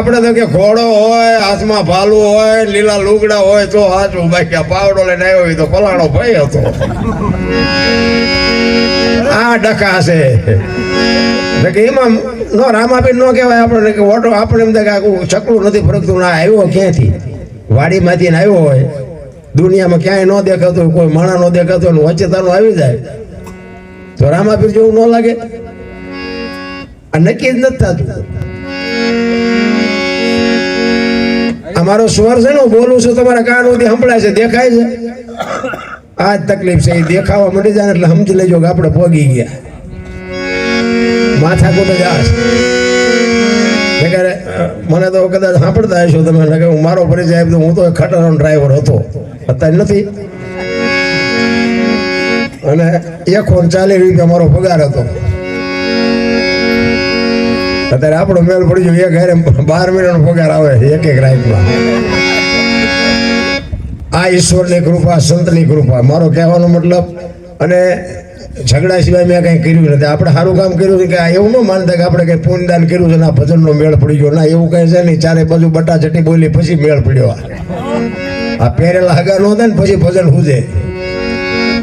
આપણે તો કે ઘોડો હોય, હાથમાં ભાલું હોય, લીલા લુગડા હોય તો હાચું, બાકી પાવડો લઈને આવ્યો હોય તો ફલાણો ભાઈ હતો. આ ડખા છે એમાં નો રામાપીર નો કહેવાય આપણને કે ઓટો આપણે એમ કે આખું ચકલું નથી ફરકતું. ના આવ્યો ક્યાંથી? વાડીમાંથી આવ્યો હોય, દુનિયામાં ક્યાંય ન દેખાતો હોય, કોઈ માણા ન દેખાતો હોય, વચ્ચે તારું આવી જાય તો રામાપીર જેવું ન લાગે? આ નક્કી જ નથી થતું. અમારો સ્વર છે ને, હું બોલું છું તમારા કાન સુધી સંભળાય છે, દેખાય છે. આ જ તકલીફ છે, એ દેખાવા મળી જાય એટલે સમજી લેજો કે આપણે પોગી ગયા. માથા કોટ જ આ છે. મને તો કદાચ સાંભળતા હશો તમે, હું મારો પરિચય આપ્યો, હું તો ખટારાનો ડ્રાઈવર હતો, અત્યારે નથી. અને 140 રૂપિયા મારો પગાર હતો. અત્યારે આપણો મેલ પડી ગયો, એક હારે 12 મહિનાનો પગાર આવે એક રાતમાં. આ ઈશ્વરની કૃપા, સંતની કૃપા. મારો કહેવાનો મતલબ, અને ઝઘડા સિવાય મેં કંઈ કર્યું નથી. આપણે સારું કામ કર્યું છે કે આ એવું ન માનતા કે આપણે કંઈ પુણ્યદાન કર્યું છે ને આ ભજનનો મેળ પડી ગયો. ના, એવું કંઈ છે નહીં. ચારે બાજુ બટાચટી બોલી પછી મેળ પડ્યો. આ પહેરેલા હગા ન થાય ને પછી ભજન હુજે.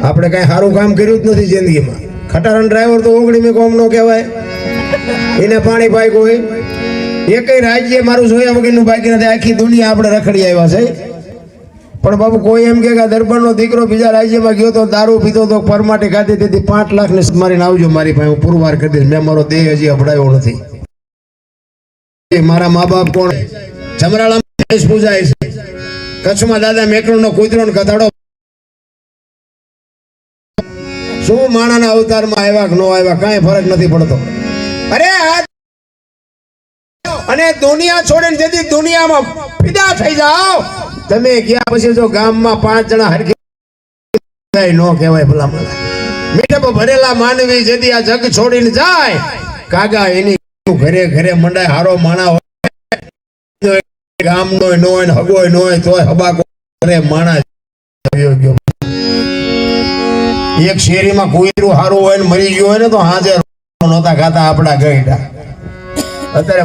આપણે કાંઈ સારું કામ કર્યું જ નથી જિંદગીમાં. ખટારાનો ડ્રાઈવર તો ઓગણી મેં કોમ ન કહેવાય. એને પાણી પાક્યું હોય, એકય રાજ્ય મારું જોયા વગરનું બાકી નથી. આખી દુનિયા આપણે રખડી આવ્યા છે. પણ બાબુ કોઈ એમ કે દરબારનો દીકરો બીજા રાજ્યમાં ગયો તો, દારૂ પીતો તો, પરમાટી ખાધી, તેથી 5 લાખની મારીને આવજો મારી પાસે, હું પુરવાર કરી દઈશ. મેં મારો દેહ હજી અભડાયો નથી. મારા મા બાપ કોણ? ચમરાળામાં પૂજાય છે, કચ્છમાં દાદા મેકરણનો કૂતરો ને કથાડો. શું માણાના અવતારમાં આવ્યા કે ન આવ્યા કાંઈ ફરક નથી પડતો. અરે અને દુનિયા છોડીને જેથી દુનિયામાં ફિદા થઈ જાઓ. તમે ગયા પછી જો ગામમાં 5 જણા હરખી ન કહેવાય. ભલા મને મીઠપ ભરેલા માનવી જેથી આ જગ છોડીને જાય, કાગા એની ઘરે ઘરે મંડાય. હારો માણા હોય, ગામનો ન હોય, હગોય ન હોય, તોય હબાકો કરે માણા. એક શેરીમાં કુતરું હારું હોય ને મરી ગયું હોય ને તો હાજર નહોતા ખાતા આપડા ગઈડા. અત્યારે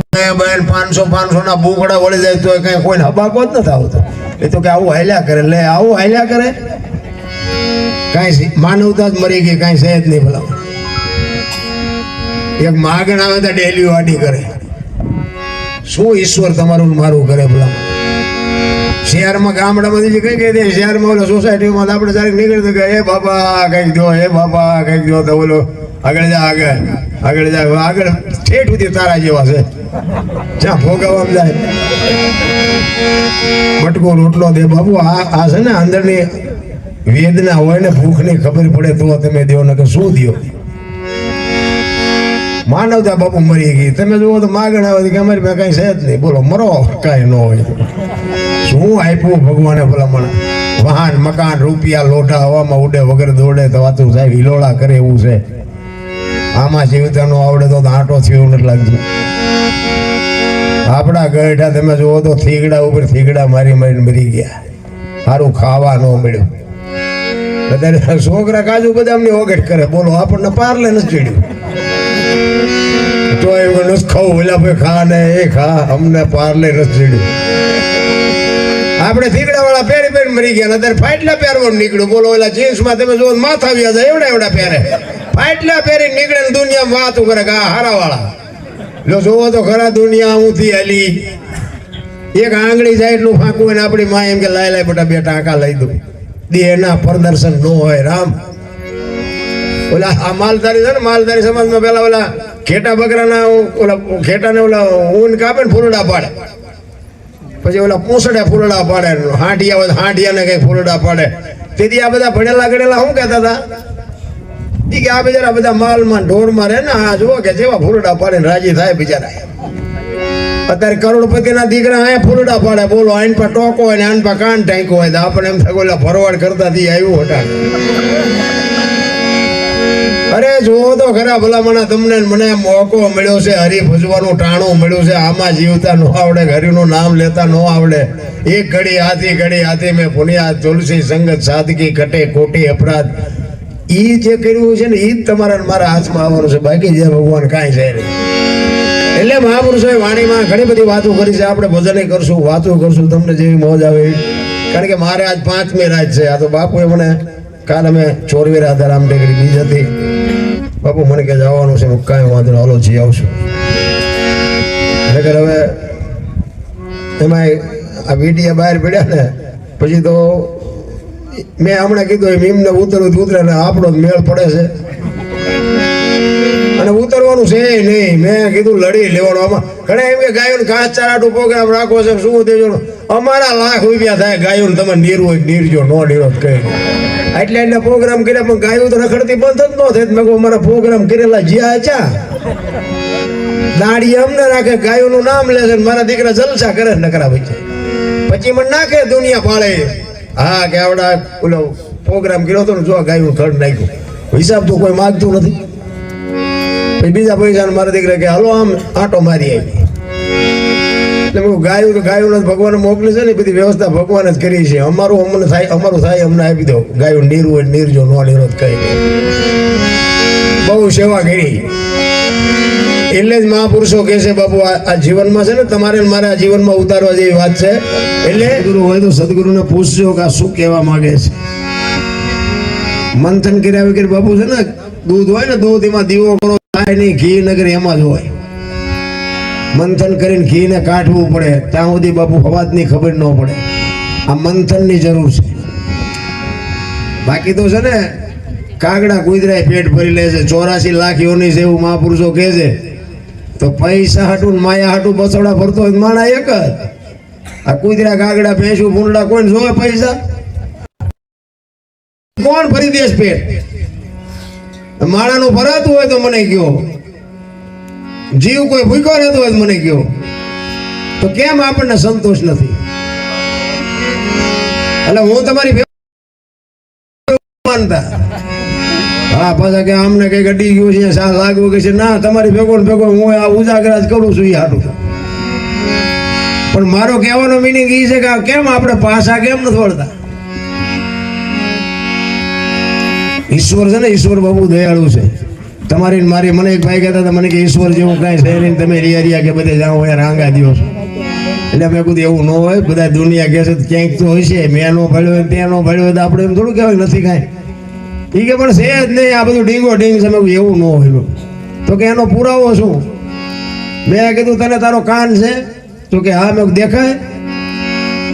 500 ના બુકડા વળી જાય તો કઈ કોઈને હબાકો જ નથી આવતો. એ તો કે આવું હાલ્યા કરે, લે આવું હાલ્યા કરે. કઈ માનવતા જ મરી ગઈ, કઈ સહેજ નહીં. ભલા એક માગણ આવે તો ડેલી વાડી કરે. શું ઈશ્વર તમારું મારું કરે? ભલા શહેરમાં ગામડામાંથી કઈ કહી દે, શહેરમાં ઓલો સોસાયટીમાં આપણે જ્યારે નીકળે તો એ બાબા કંઈક દો, એ બાબા કંઈક દો, તો બોલો આગળ જા, આગળ જા, આગળ ઠેઠ સુધી તારા જેવા છે, જ્યાં ભોગવવામાં જાય. મટકો રોટલો દે બાબુ. આ છે ને અંદરની વેદના હોય ને, ભૂખની ખબર પડે તો તમે દો, ને કે શું દો. માનવતા બાપુ મરી ગઈ. તમે જુઓ તો માગણ આવે કે અમારી પાસે કઈ છે જ નહીં. બોલો મરો, કઈ ન હોય. શું આપ્યું ભગવાને? ભલા મને વાહન, મકાન, રૂપિયા, લોઢા હવામાં ઉડે વગર દોડે તો વાતું સાહેબ હિલોળા કરે એવું છે. આમાં જીવતા નો આવડે તો આંટો થયો નથી લાગતું. આપડા ગઢા તમે જુઓ તો થીગડા ઉપર થીગડા મારી મારીને મરી ગયા. સારું ખાવા ન મળ્યું. અત્યારે છોકરા કાજુ બદામની ઓગટ કરે. બોલો આપણને પાર્લે નથી ચડ્યું તો એવું નથી ખાવું. ઓલા ભાઈ ખા ને એ ખા, અમને પાર્લે નથી ચડ્યું. આપણે થીગડા વાળા પહેરી પહેરી મરી ગયા. અત્યારે ફાટલા પહેરવાનું નીકળ્યું. બોલો ઓલા જીન્સમાં તમે જુઓ માથા વ્યા જાય એવડા એવડા પહેરે, ફાટલા પહેરી નીકળે ને દુનિયામાં વાતું કરે કે આ હારા વાળા. જો જોવો તો ખરા દુનિયા ઊંથી હાલી. એક આંગળી જાય એટલું ફાંકવું હોય ને આપણી માં એમ કે લાય લાય બેટા 2 ટાંકા લઈ દઉં. દેહના પ્રદર્શન ન હોય. રામ ઓલા આ માલધારી છે ને, માલધારી સમાજમાં પેલા ઓલા ખેટા બકરાના ઓલા ખેટાને ઓલા ઊન કાપે ને ફૂલડા પાડે, પછી ઓલા પૂંછડે ફૂલડા પાડે, હાંડિયા હોય હાંડિયાને કઈ ફૂલડા પાડે. તેથી આ બધા ભણેલા ગણેલા શું કહેતા હતા કે આ બિચારા બધા માલમાં ઢોરમાં રહે ને, આ જુઓ કે જેવા ફૂલડા પાડે ને રાજી થાય બિચારા. અત્યારે કરોડપતિના દીકરા અહીંયા ફૂલડા પાડે. બોલો આઈન પર ટોકો હોય ને આઈન પર કાન ટાંકો હોય તો આપણે એમ થાય ઓલા ભરવાડ કરતા થી આવ્યું હોટા. અરે જુઓ તો ખરા ભલામણા, તમને મને મોકો મળ્યો છે, હરી ભજવાનું ટાણું મળ્યું છે. આમાં જીવતા ન આવડે, હરિનું નામ લેતા ન આવડે. એક ઘડી હાથી મેં પુનિયા તુલસી સંગત સાદગી કટે કોટી અપરાધ. ઈ જે કર્યું છે ને ઈ જ તમારા મારા હાથમાં આવવાનું છે. બાકી જે ભગવાન કાંઈ છે નહીં. એટલે એટલે મહાપુરુષોએ વાણીમાં ઘણી બધી વાતો કરી છે. આપણે ભજને કરશું, વાતો કરશું, તમને જેવી મોજ આવે એવી. કારણ કે મારે આજ 5મી રાત છે. આ તો બાપુએ મને કાલ અમે ચોરવીરા હતા રામટેકરી બીજ હતી. બાપુ મને કે જવાનું છે. કાંઈ વાંધો નહીં, હાલો જઈ આવશું. નકર હવે એમાં આ વીડિયા બહાર પડ્યા ને પછી તો મેં હમણાં કીધું એમને ઉતરવું ઉતરે ને આપણો જ મેળ પડે છે અને ઉતરવાનું છે નહીં. મેં કીધું લડી લેવાનું. આમાં ઘણા એમ કે ગાયોને ઘાસ ચારાટું પ્રોગ્રામ રાખવો છે શું દેજો. અમારા લાખ રૂપિયા થાય ગાયોને તમે નીરવો નીરજો નો નીરો કહી એટલે પ્રોગ્રામ કર્યા પણ ગાયો તો રખડતી બંધ જ ન થાય. મેં કહું અમારા પ્રોગ્રામ કરેલા જ્યાં ચા દાડી અમને રાખે ગાયોનું નામ લે છે મારા દીકરા જલસા કરે નકરા પછી મને નાખે દુનિયા પાળે. હા કે આવડા ઓલો પ્રોગ્રામ કર્યો હતો ને જો ગાયું ખડ નાખ્યું હિસાબ તો કોઈ માગતું નથી. પછી બીજા પૈસા મારા દીકરા કે હાલો આમ આંટો મારી આવી. એટલે ગાયું તો ગાયું ભગવાન મોકલે છે ને બધી વ્યવસ્થા ભગવાન જ કરી છે. અમારું અમને થાય અમારું થાય અમને આપી દો. ગાયું નીરવું હોય નીરજો નો નીરો કઈ બહુ સેવા કરી. એટલે જ મહાપુરુષો કહે છે બાપુ આ જીવનમાં છે ને તમારે મારે આ જીવનમાં ઉતારવા જેવી વાત છે. એટલે ગુરુ હોય તો સદગુરુને પૂછજો કે આ શું કહેવા માંગે છે. મંથન કર્યા વગર બાપુ છે ને દૂધ હોય ને દૂધ એમાં દીવો કરો થાય નહીં. ઘી નગર એમાં જ હોય. મંથન કરીને ઘીને કાઢવું પડે ત્યાં સુધી બાપુ હવાજની ખબર ન પડે. આ મંથનની જરૂર છે. બાકી તો છે ને કાગડા કુતરાય પેટ ભરી લે છે. 84 લાખ યોની છે એવું મહાપુરુષો કહે છે. તો પૈસા હાટું માયા હાટું બસોડા ભરતો હોય માણા એક જ. આ કુતરા કાગડા ભેંસું ભૂંડા કોઈને જોવે પૈસા કોણ ભરી દેશ પેટ. માણાનું ભરાતું હોય તો મને કયો. જીવ કોઈ ભૂખ્યો રહેતો હોય મને કયો. તો કેમ આપણને સંતોષ નથી? એટલે હું તમારી માનતા હા પાછા કે અમને કઈ અડી ગયું છે સા લાગવું કે છે ના તમારી ભેગો ભેગો હું આ ઉજાગરા જ કરું છું એ હાટું. પણ મારો કહેવાનો મિનિંગ એ છે કે કેમ આપણે પાછા કેમ નથી વળતા? ઈશ્વર છે ને ઈશ્વર બાબુ દયાળુ છે. તમારી મારી મને એક ભાઈ કહેતા હતા મને કે ઈશ્વર જેવું કાંઈ છે નહીં તમે રિયા કે બધે જાઓ અહીંયા રાંગા દો છો. એટલે મેં કીધું એવું ન હોય. બધા દુનિયા કહે છે ક્યાંક તો હોય છે. મેં નો ભળ્યો હોય ત્યાં નો ભળ્યો હોય તો આપણે એમ થોડું કહેવાય નથી કાંઈ. એ કે પણ છે જ નહીં આ બધું ડીંગો ડીંગ છે. એવું ન હોય તો કે એનો પુરાવો શું? મેં કીધું તને તારો કાન છે? તો કે હા. મેં દેખાય?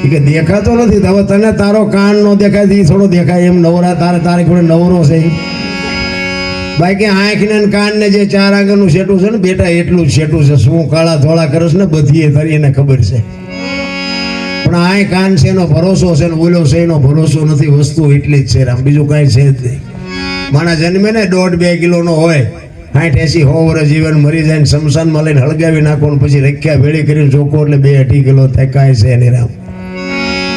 એ કે દેખાતો નથી. હવે તને તારો કાન નો દેખાય થોડો દેખાય એમ નવરા તારે કોઈ નવરો છે. બાકી આંખ ને કાન ને જે 4 આંગળનું શેટું છે ને બેટા એટલું જ શેટું છે. શું કાળા ધોળા કરસ ને બધી તારી એને ખબર છે. પણ આ કાન છે એનો ભરોસો છે ને બોલ્યો છે એનો ભરોસો નથી. વસ્તુ એટલી જ છે રામ બીજું કાંઈ છે જ નહીં. માણા જન્મે ને 1.5-2 કિલોનો હોય 60-80-100 વર્ષ જીવન મરી જાય ને શમશાનમાં લઈને હળગાવી નાખો ને પછી રખ્યા ભેળી કરીને ચોખ્ખો એટલે 2-2.5 કિલો થાય. કાંઈ છે નહીં રામ.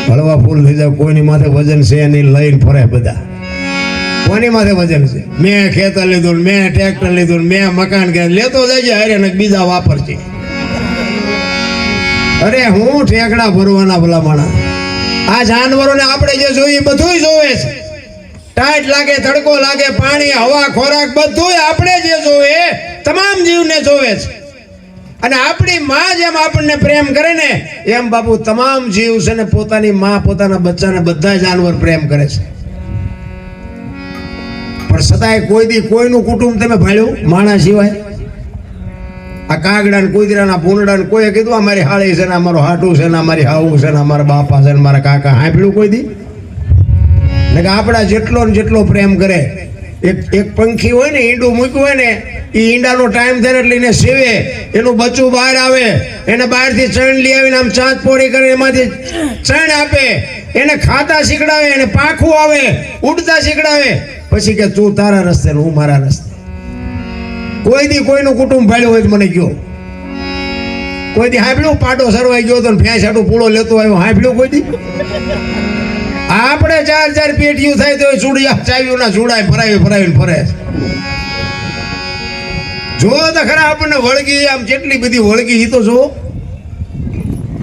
હળવા ફૂલ થઈ જાય. કોઈની માથે વજન છે નહીં. લઈને ફરે બધા. કોની માથે વજન છે? મેં ખેતર લીધું મેં ટ્રેક્ટર લીધું મેં મકાન કે લેતો જાય અરે ને બીજા વાપરશે. અરે હું ઠેકડા ભરવાના ભલા માણા. આ જાનવરોને આપણે જે જોઈએ બધું જોવે છે. ટાઈટ લાગે તડકો લાગે પાણી હવા ખોરાક બધું આપણે જે જોવે તમામ જીવને જોવે છે. અને આપણી માં જેમ આપણને પ્રેમ કરે ને એમ બાપુ તમામ જીવ છે ને પોતાની માં પોતાના બચ્ચાને બધા જાનવર પ્રેમ કરે છે. પણ છતાંય કોઈ દી કોઈનું કુટુંબ તમે ભાળ્યું માણા સિવાય? આ કાગડા ને કુતરાના ભૂંડા ને કોઈ કીધું અમારી હાળી છે ને અમારો હાટું છે ને અમારી હાવું છે ને અમારા બાપા છે ને મારા કાકા સાંભળ્યું કોઈ દી? એટલે કે આપણા જેટલો ને જેટલો પ્રેમ કરે. એક પંખી હોય ને ઈંડું મૂક્યું હોય ને એ ઈંડાનો ટાઈમ થાય એટલે એને સેવે એનું બચ્ચું બહાર આવે એને બહારથી ચણ લઈ આવીને આમ ચાંચ પોડી કરીને એમાંથી ચણ આપે એને ખાતા શીખડાવે એને પાંખું આવે ઉડતા શીખડાવે પછી કે તું તારા રસ્તે હું મારા રસ્તે. કોઈ દી કોઈનું કુટુંબ ભાળ્યું હોય મને કયો? કોઈ દી હાંભળ્યું પાટો સરવાઈ ગયો તો ભેંસ હાટું પૂળો લેતો આવ્યો હાંભળ્યું કોઈ દી? આપણે 4 પેટીયું થાય તો ચૂડિયા ચાવીઓના ચૂડાય ફરાવીને ફરે. જો તો ખરા આપણને વળગી આમ કેટલી બધી વળગી તો જો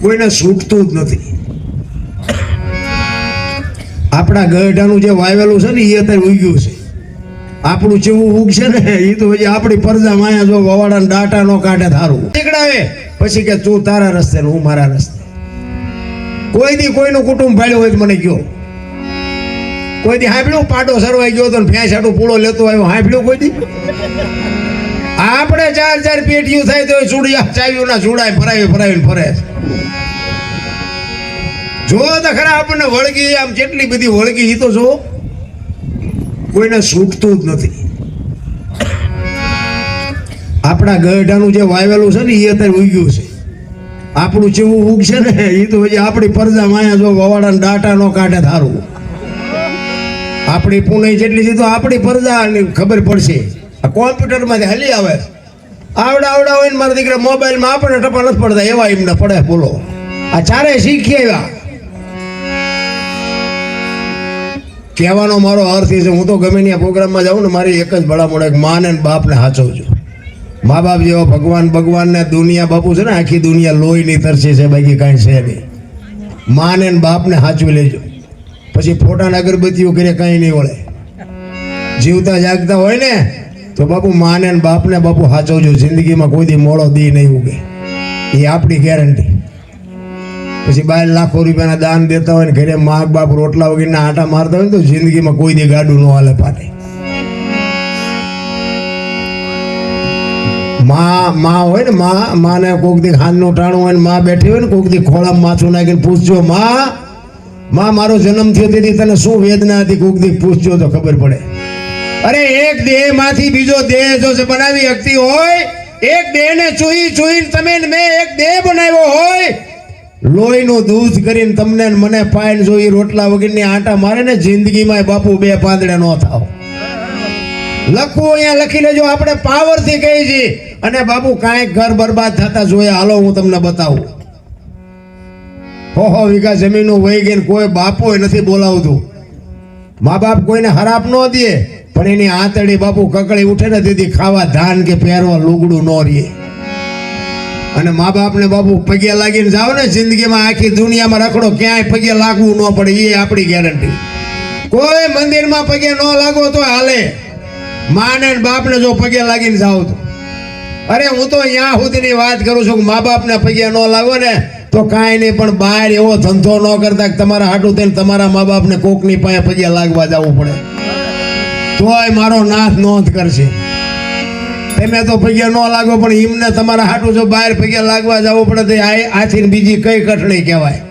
કોઈને છૂટતું જ નથી. આપણા ગઢાનું જે વાવેલું છે ને એ અત્યારે ઉગ્યું છે. આપણું જેવું ઉગશે ને એ તો હજી આપણી પરજા માયા જો ગવાડા ડાટા નો કાઢે થારું નીકળાવે પછી કે તું તારા રસ્તે ને હું મારા રસ્તે. કોઈ દી કોઈનું કુટુંબ ભાડ્યું હોય તો મને કયો. કોઈ દી હાંભળ્યું પાડો સરવાઈ ગયો તો ભેંસ આટું પૂળો લેતો આવ્યો હાંભળ્યું કોઈ દી? આપણે 4 પેટીયું થાય તો ચૂડિયા ચાવ્યું ના ચૂડાય ફરાવીને ફરે. જો તો ખરા આપણને વળગી આમ કેટલી બધી વળગી એ તો જો કોઈને છૂટતું જ નથી. આપણા ગઢાનું જે વાવેલું છે ને એ અત્યારે ઉગ્યું છે. આપણું જેવું ઉગશે ને એ તો હજી આપણી પરજા માયા જો ગવાડા ડાટા નો કાઢે થારું. આપણી પુણે જેટલી છે તો આપણી પરજા ખબર પડશે. આ કોમ્પ્યુટર માંથી હલી આવે આવડા હોય ને મારા દીકરા મોબાઈલમાં આપણને ટપા નથી પડતા એવા એમને પડે. બોલો આ ચારે શીખી આવ્યા. કહેવાનો મારો અર્થ એ છે હું તો ગમે ત્યાં પ્રોગ્રામમાં જાઉં ને મારી એક જ ભલામણ એક માને ને બાપને સાચવજો. મા બાપ જેવો ભગવાન ને દુનિયા બાપુ છે ને આખી દુનિયા લોહીની તરસી છે બાકી કાંઈ છે નહીં. માને ને બાપને સાચવી લેજો. પછી ફોટાને અગરબત્તીઓ કરે કાંઈ નહીં વળે. જીવતા જાગતા હોય ને તો બાપુ માને ને બાપને બાપુ સાચવજો. જિંદગીમાં કોઈ દી મોડો દી નહીં ઉગે એ આપણી ગેરંટી. પછી 12 લાખ રૂપિયાના દાન દેતા હોય ને ઘરે મા બાપ રોટલા વગેરેના આટા મારતા હોય ને તો જિંદગીમાં કોઈ દી ગાડું ન હાલે પાટે. માં હોય ને માને કોક દી ખાંડનું ટાણું હોય ને માં બેઠી હોય ને કોક દી ખોળામાં માથું નાખીને પૂછજો માં મારો જન્મ થયો તેથી તને શું વેદના હતી કોક દી પૂછજો તો ખબર પડે. અરે એક દેહ માંથી બીજો દેહ જો બનાવી શકતી હોય એક દેહ ને ચૂઈ તમે મેં એક દેહ બનાવ્યો હોય લોહીનું દૂધ કરીને તમને મને પાઈન જોઈ રોટલા વગરની આટા મારે ને જિંદગીમાં બાપુ 2 પાંદડે ન થાવ. લખવું અહીંયા લખી લેજો. આપણે પાવરથી કહી છીએ અને બાપુ કાંઈક ઘર બરબાદ થતા જોયા હાલો હું તમને બતાવું. 100 વીઘા જમીનું વહી ગઈ કોઈ બાપો નથી બોલાવતું. મા બાપ કોઈને હરાપ ન દે પણ એની આંતળી બાપુ કકળી ઉઠે ને તેથી ખાવા ધાન કે પહેરવા લુગડું ન રહે. અને મા બાપને બાપુ પગે લાગીને જાઓ ને જિંદગીમાં આખી દુનિયામાં રખડો ક્યાંય પગે લાગવું ન પડે એ આપણી ગેરંટી. કોઈ મંદિરમાં પગે ન લાગો તો હાલે. માને ને બાપને જો પગે લાગીને જાઓ તો અરે હું તો અહીંયા સુધીની વાત કરું છું કે મા બાપને પગે ન લાગો ને તો કાંઈ નહીં પણ બહાર એવો ધંધો ન કરતા તમારા હાટું થઈને તમારા મા બાપને કોકની પાસે પગે લાગવા જવું પડે તોય મારો નાથ નોંધ કરશે. તમે તો પગે ન લાગો પણ એમને તમારા હાટું જો બહાર પગે લાગવા જવું પડે તો આથી બીજી કઈ કઠણી કહેવાય.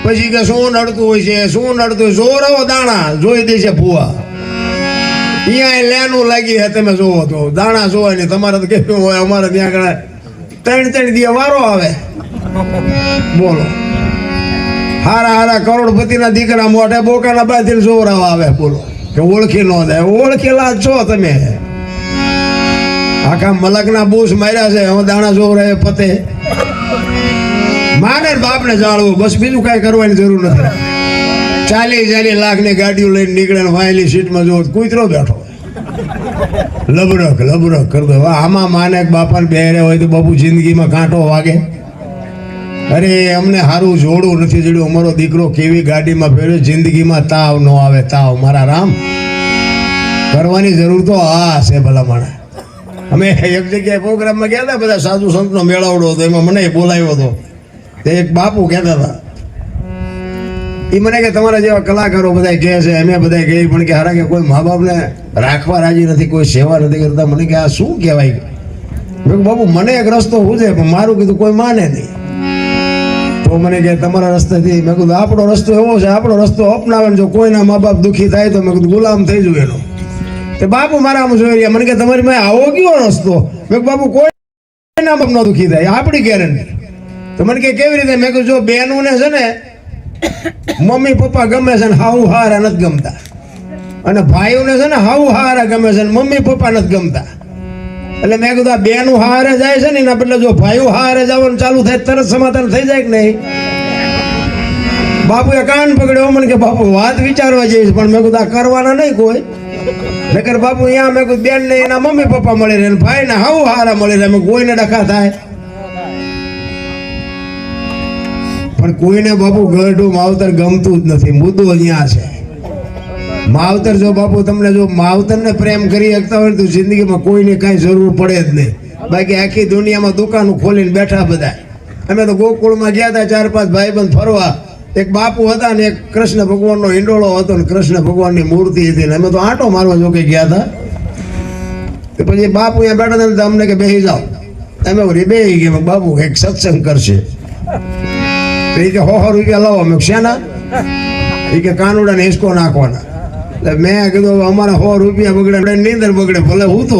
પછી કે શું નડતું હોય છે શું નડતું જોરાવો દાણા જોઈ દેશે ભૂવા અહીંયા લેનું લાગી હે તમે જોવો તો દાણા જોવા ને તમારે તો કેવું હોય અમારે ત્યાં આગળ 3 દિવસ વારો આવે. બોલો હારા કરોડપતિના દીકરા મોઢે બોકાના બાંધીને જોરાવા આવે. બોલો કે ઓળખી ન જાય ઓળખેલા છો તમે. આખા મલકના બૂસ માર્યા છે હવે દાણા જોવરાય પતે. માને બાપને જાળવું બસ બીજું કાંઈ કરવાની જરૂર નથી. 40 લાખની ગાડીઓ લઈને નીકળે ને વાયેલી સીટમાં જોવો કૂતરો બેઠો લબરક કરતો. આમાં માને બાપાને બેરે હોય તો બાપુ જિંદગીમાં કાંટો વાગે. અરે અમને સારું જોડું નથી જોડ્યું. અમારો દીકરો કેવી ગાડીમાં ફેર્યો જિંદગીમાં તાવ ન આવે તાવ. મારા રામ કરવાની જરૂર તો આ છે ભલા માણસ. અમે એક જગ્યાએ પ્રોગ્રામમાં ગયા હતા બધા સાધુ સંતનો મેળાવડો હતો એમાં મને બોલાવ્યો હતો. તે એક બાપુ કહેતા હતા એ મને કે તમારા જેવા કલાકારો બધા કહે છે અમે બધા કહે પણ કે હારા કે કોઈ મા બાપને રાખવા રાજી નથી કોઈ સેવા નથી કરતા. મને કે આ શું કહેવાય? બાપુ મને એક રસ્તો પૂછે પણ મારું કીધું કોઈ માને નહીં. તો મને કે તમારા રસ્તેથી મેં કીધું આપણો રસ્તો એવો છે આપણો રસ્તો અપનાવે જો કોઈના મા બાપ દુઃખી થાય તો મેં કીધું ગુલામ થઈ જવું એનો. તે બાપુ મારા આમ જોઈ રહ્યા મને કે તમારી મેં આવો કયો રસ્તો? મેં બાપુ કોઈના બાપ ન દુઃખી થાય આપણી ગેરંટી. તો મને કે કેવી રીતે? મેં કીધું જો બેનું ને છે ને મમ્મી પપ્પા ગમે છે ને હાઉ હારા નથી ગમતા અને ભાઈઓને છે ને હાઉ હારા ગમે છે ને મમ્મી પપ્પા નથી ગમતા. એટલે મેં કીધું આ બેનું હારે જાય છે ને એના બદલે જો ભાઈઓ હારે જવાનું ચાલુ થાય તરત સમાધાન થઈ જાય કે નહીં? બાપુએ કાન પકડ્યો મને કે બાપુ વાત વિચારવા જઈશ પણ મેં કીધું આ કરવાના નહીં કોઈ. નકર બાપુ અહીંયા મેં કીધું બેન ને એના મમ્મી પપ્પા મળી રહે ભાઈ ને હાઉ હારા મળી રહે કોઈને ડખા થાય. પણ કોઈને બાપુ ગઢું માવતર ગમતું જ નથી. મુદ્દો અહીંયા છે. માવતર જો બાપુ તમને જો માવતરને પ્રેમ કરી શકતા હોય ને તો જિંદગીમાં કોઈને કાંઈ જરૂર પડે જ નહીં. બાકી આખી દુનિયામાં દુકાનો ખોલીને બેઠા બધા. અમે તો ગોકુળમાં ગયા હતા 4-5 ભાઈબંધ ફરવા. એક બાપુ હતા ને એક કૃષ્ણ ભગવાનનો હિંડોળો હતો ને કૃષ્ણ ભગવાનની મૂર્તિ હતી ને અમે તો આંટો મારવા જોકે ગયા હતા. તો પછી બાપુ અહીંયા બેઠા હતા ને અમને કે બેસી જાઓ. અમે બેસી ગયા. બાપુ એક સત્સંગ કરશે. તો એ કે 100 રૂપિયા લાવો. અમે શેના? એ કે કાનુડાને હિસકો નાખવાના. એટલે મેં કીધું અમારા 100 રૂપિયા બગડે નીંદર બગડે ભલે હું તો